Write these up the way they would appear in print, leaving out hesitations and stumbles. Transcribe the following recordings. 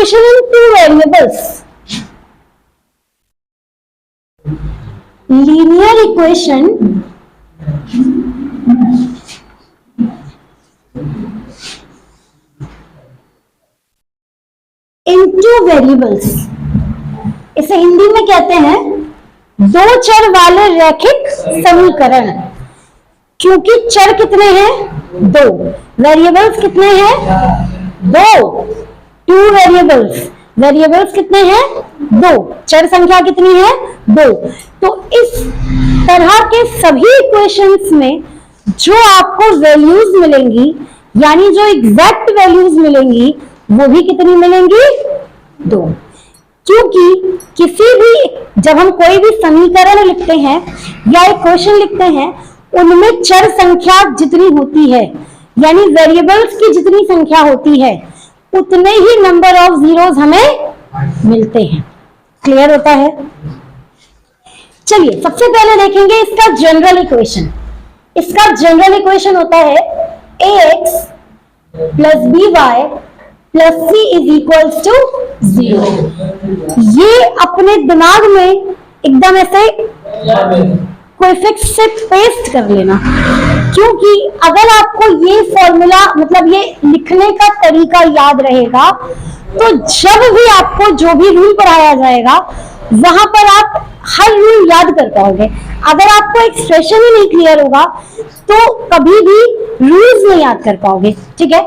equation in two variables. Linear equation in two variables. इसे हिंदी में कहते हैं दो चर वाले रैखिक समीकरण। क्योंकि चर कितने हैं? दो। वेरिएबल्स कितने हैं? दो। Two variables. वेरिएबल्स कितने हैं? दो। चर संख्या कितनी है? दो। तो इस तरह के सभी इक्वेशंस में जो आपको वैल्यूज मिलेंगी, यानी जो एग्जैक्ट वैल्यूज मिलेंगी, वो भी कितनी मिलेंगी? दो। क्योंकि किसी भी, जब हम कोई भी समीकरण लिखते हैं या इक्वेशन लिखते हैं, उनमें चर संख्या जितनी होती है, यानी वेरिएबल्स की जितनी संख्या होती है, उतने ही नंबर ऑफ जीरोस हमें मिलते हैं। क्लियर होता है? चलिए सबसे पहले देखेंगे इसका जनरल इक्वेशन। इसका जनरल इक्वेशन होता है ax plus by plus c is equals to 0। ये अपने दिमाग में एकदम ऐसे कोएफिशिएंट से पेस्ट कर लेना, क्योंकि अगर आपको ये फॉर्मूला, मतलब ये लिखने का तरीका याद रहेगा, तो जब भी आपको जो भी रूल पढ़ाया जाएगा वहां पर आप हर रूल याद कर पाओगे। अगर आपको एक्सप्रेशन ही नहीं क्लियर होगा तो कभी भी रूल्स नहीं याद कर पाओगे। ठीक है?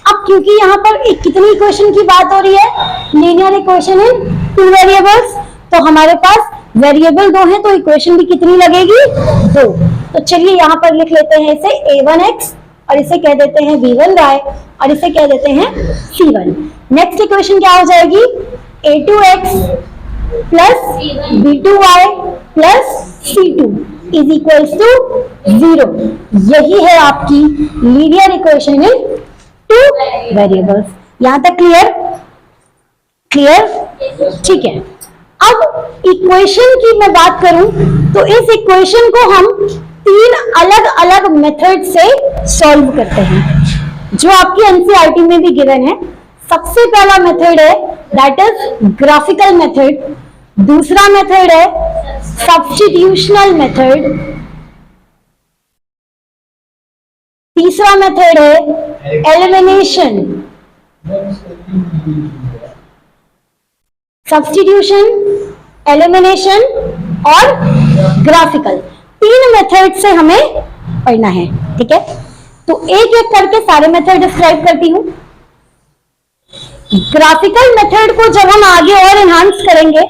अब क्योंकि यहाँ पर एक कितनी इक्वेशन की बात हो रही है? Linear equation in two variables. तो हमारे पास वेरिएबल दो है, तो इक्वेशन भी कितनी लगेगी? दो। तो चलिए यहाँ पर लिख लेते हैं इसे a1x, और इसे कह देते हैं b1y, और इसे कह देते हैं c1। नेक्स्ट इक्वेशन क्या हो जाएगी? a2x plus b2y plus c2 is equals to 0। यही है आपकी linear equation in two variables. यहां तक क्लियर? क्लियर? ठीक है। अब इक्वेशन की मैं बात करूं तो इस इक्वेशन को हम तीन अलग अलग मेथड से सॉल्व करते हैं, जो आपकी एनसीईआरटी में भी गिवन है। सबसे पहला मेथड है दैट इज ग्राफिकल मेथड, दूसरा मेथड है सब्स्टिट्यूशनल मेथड, तीसरा मेथड है एलिमिनेशन। सब्स्टिट्यूशन, एलिमिनेशन और ग्राफिकल, तीन मेथड से हमें पढ़ना है। ठीक है? तो एक एक करके सारे मेथड डिस्क्राइब करती हूं। ग्राफिकल मेथड को जब हम आगे और एनहांस करेंगे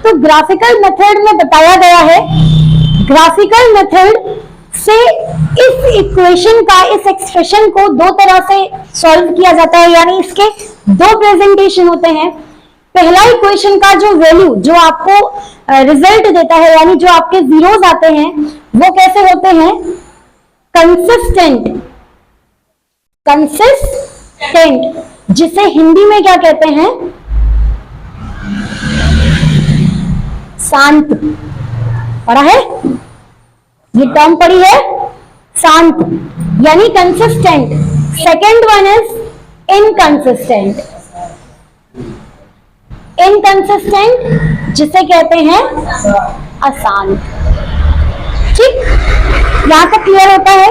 तो ग्राफिकल मेथड में बताया गया है, ग्राफिकल मेथड से इस इक्वेशन का, इस एक्सप्रेशन को दो तरह से सॉल्व किया जाता है, यानी इसके दो प्रेजेंटेशन होते हैं। पहला इक्वेशन का जो वैल्यू, जो आपको रिजल्ट देता है, यानी जो आपके जीरोस आते हैं, वो कैसे होते हैं? कंसिस्टेंट। कंसिस्टेंट, जिसे हिंदी में क्या कहते हैं? शांत। पढ़ा है? ये टर्म पढ़ी है? शांत, यानी consistent. Second one is inconsistent. Inconsistent जिसे कहते हैं अशांत। ठीक? यहां तक क्लियर होता है?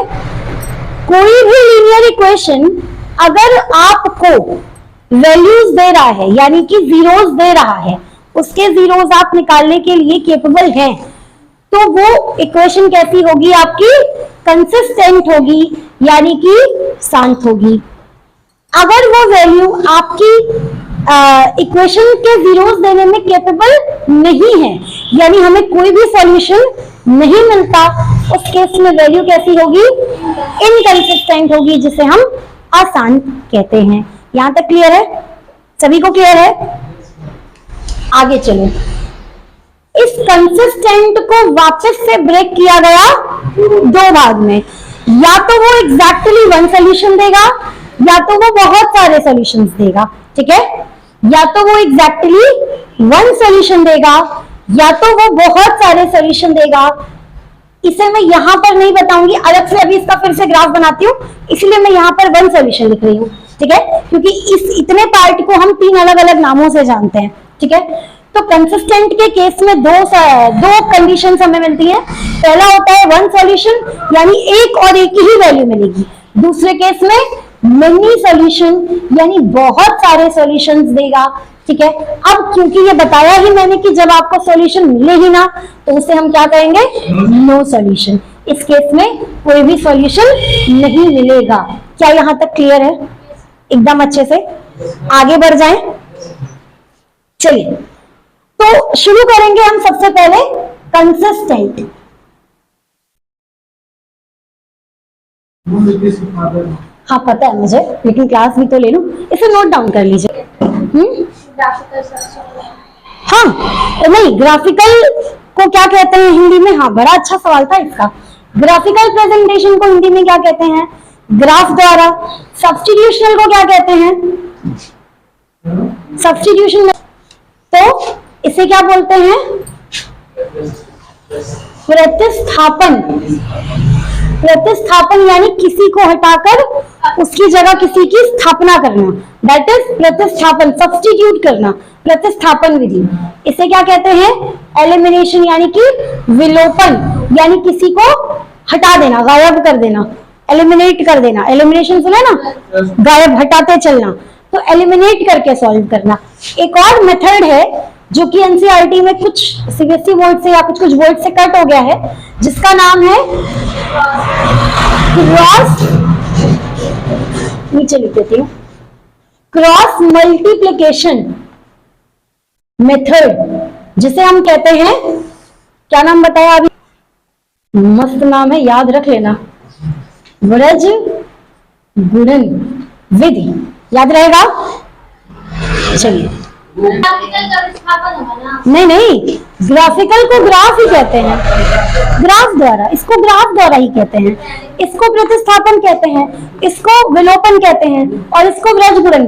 कोई भी लीनियर इक्वेशन अगर आपको वैल्यूज दे रहा है, यानी कि जीरोस दे रहा है, उसके जीरोस आप निकालने के लिए केपेबल हैं, तो वो इक्वेशन कैसी होगी? आपकी कंसिस्टेंट होगी, यानी कि शांत होगी। अगर वो वैल्यू आपकी इक्वेशन के जीरोस देने में केपेबल नहीं है, यानी हमें कोई भी सॉल्यूशन नहीं मिलता, उस केस में वैल्यू कैसी होगी? इनकंसिस्टेंट होगी, जिसे हम अशांत कहते हैं। यहां तक क्लियर है? सभी को क्लियर है? आगे चलो। इस कंसिस्टेंट को वापस से ब्रेक किया गया दो भाग में। या तो वो एग्जैक्टली वन सॉल्यूशन देगा, या तो वो बहुत सारे सॉल्यूशंस देगा। ठीक है? या तो वो एग्जैक्टली वन सॉल्यूशन देगा, या तो वो बहुत सारे सॉल्यूशन देगा। इसे मैं यहां पर नहीं बताऊंगी, अलग से अभी इसका फिर से ग्राफ बनाती हूं, इसलिए मैं यहां पर वन सॉल्यूशन लिख रही हूं। ठीक है, क्योंकि इस इतने पार्ट को हम 3 अलग अलग नामों से जानते हैं। ठीक है, तो कंसिस्टेंट के केस में दो कंडीशंस हमें मिलती है। पहला होता है वन सॉल्यूशन, यानी एक और एक ही वैल्यू मिलेगी। दूसरे केस में मेनी सॉल्यूशन, यानी बहुत सारे सॉल्यूशंस देगा। ठीक है, अब क्योंकि ये बताया ही मैंने कि जब आपको सॉल्यूशन मिले ही ना, तो उसे हम क्या कहेंगे, नो सॉल्यूशन। इस केस में कोई भी सॉल्यूशन नहीं मिलेगा। क्या यहां तक क्लियर है? एकदम अच्छे से आगे बढ़ जाएं। चलिए, तो शुरू करेंगे हम सबसे पहले कंसिस्टेंट। हाँ पता है मुझे, लेकिन क्लास भी तो ले लूं, इसे नोट डाउन कर लीजिए। हाँ नहीं, ग्राफिकल को क्या कहते हैं हिंदी में? हाँ, बड़ा अच्छा सवाल था इसका। ग्राफिकल प्रेजेंटेशन को हिंदी में क्या कहते हैं? ग्राफ द्वारा। सब्स्टिट्यूशनल को क्या कहते हैं? सब्स्टिट्यूशन, तो इसे क्या बोलते हैं? प्रतिस्थापन। प्रतिस्थापन यानी किसी को हटाकर उसकी जगह किसी की स्थापना करना, दैट इज प्रतिस्थापन, सब्स्टिट्यूट करना, प्रतिस्थापन विधि। इसे क्या कहते हैं? एलिमिनेशन, यानी कि विलोपन, यानी किसी को हटा देना, गायब कर देना, एलिमिनेट कर देना। एलिमिनेशन सुना ना, गायब, हटाते चलना, तो एलिमिनेट करके सॉल्व करना। एक और मेथड है जो कि एनसीईआरटी में कुछ सीबीएसई बोर्ड से या कुछ बोर्ड से कट हो गया है, जिसका नाम है क्रॉस, नीचे लिख देती हूं, क्रॉस मल्टीप्लिकेशन मेथड, जिसे हम कहते हैं, क्या नाम बताया अभी? मस्त नाम है, याद रख लेना, व्रज गुणन विधि। याद रहेगा? चलिए, नहीं, ग्राफिकल को ग्राफ ही कहते हैं, ग्राफ द्वारा, इसको ग्राफ द्वारा ही कहते हैं, इसको प्रतिस्थापन कहते हैं, इसको विलोपन कहते हैं, और इसको व्रज गुणन।